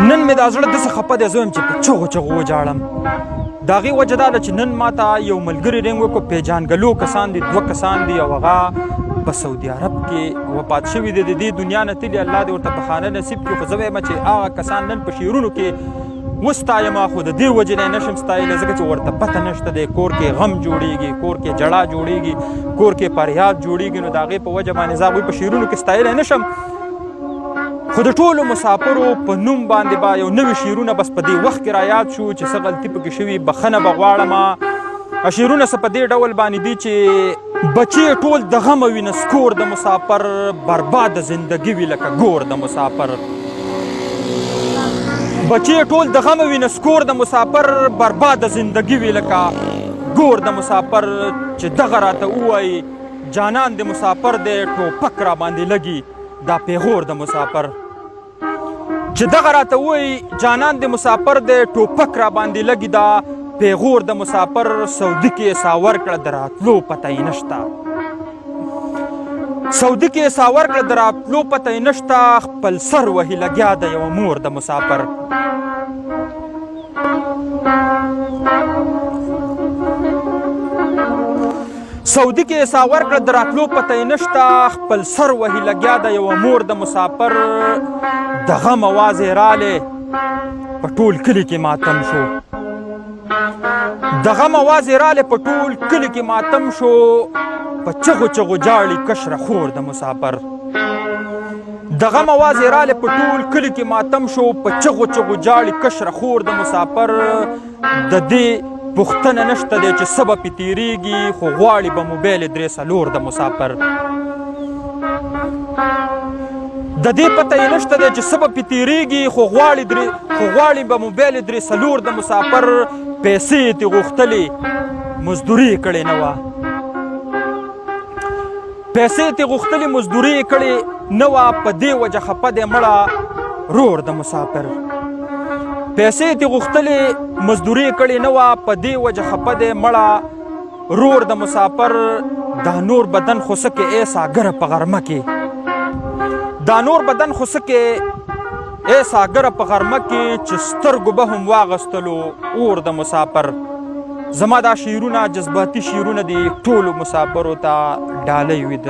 نن مې دا زړه داسې خفه دی زه یم چې په چغو چغو وجاړم. د هغې وجه دا ده چې نن ما ته یو ملګري رینګ وکړو، پیژانګلو کسان دي، 2 کسان دي، او هغه په سعودي عرب کې وفات شوي دي، د دې دنیا نه تللي. الله دې ورته بخانه نصیب کړي. خو زه وایم چې هغه کسان نن په شعرونو کې وستایم، خو د دې وجې نه نشم ستایلی ځکه چې ورته پته نشته دی. کور کې غم جوړېږي، کور کې جړا جوړېږي، کور کې فریاد جوړېږي، نو د هغې په وجه باندې زه هغوی په شعرونو کې ستایلی نشم. خو د ټولو مسافرو په نوم باندې به یو نوي شعرونه بس په دې وخت کې رایاد شو چې څه غلطي پکې شوي بخښنه به غواړم. شعرونه څه په دې ډول باندې دي چې بچې ټول د غمه وینه سکور د مسافر، برباد زندګي وي لکه ګور د مسافر. بچې ټول د غمه وینه سکور د مسافر، برباد زندګي وي لکه ګور د مسافر. چې دغه راته ووایي جانان د مسافر دی، ټوپک را باندې لګي دا پیغور د مسافر. چې دغه راته ووایي جانان د مسافر دی، ټوپک را باندې لګي دا پیغور د مسافر. سعودي کې ساور کړه د راتلو پته یې نشته، سعودي کې ساور کړه د راتلو پته یې نشته. خپل سر وهي لګیا د یوه مور د مسافر. سعودي کې ساور کړه د راتلو پته یې نشته، خپل سر وهي لګیا د یوه مور د مسافر. د غم اواز یې رالی په ټول کلي کې ماتم شو، د غم اواز یې رالی په ټول کلي کې ماتم شو. په چغو چغو جاړي کشره خور د مسافر. د غم اواز یې رالی په ټول کلي کې ماتم شو، په چغو چغو جاړي کشره خور د مسافر. د دې پوښتنه نشته دی چې څه به پې تېرېږي، خو غواړي به موبایل 3 د مسافر. د دې پته یې نشته دی چې څه به پې تېرېږي، خو غواړي به موبایل 3 د مسافر. پیسې یې ترې غوښتلې مزدوري یې کړې نه وه، پیسې یې ترې غوښتلې مزدوري یې کړې نه وه. په دې وجه خفه دی مړه رور د مسافر. پیسې یې ترې غوښتلې مزدوري یې کړې نه وه، په دې وجه خفه دی مړه رور د مسافر. دا نور بدن خو څه کې ای ساګره په غرمه کې، دا نور بدن خو څه کې ای ساګره په غرمه کې، چې سترګو به هم واغستلو اور د مسافر. زما دا شعرونه جذباتي شعرونه دي، ټولو مسافرو ته ډالۍ وي د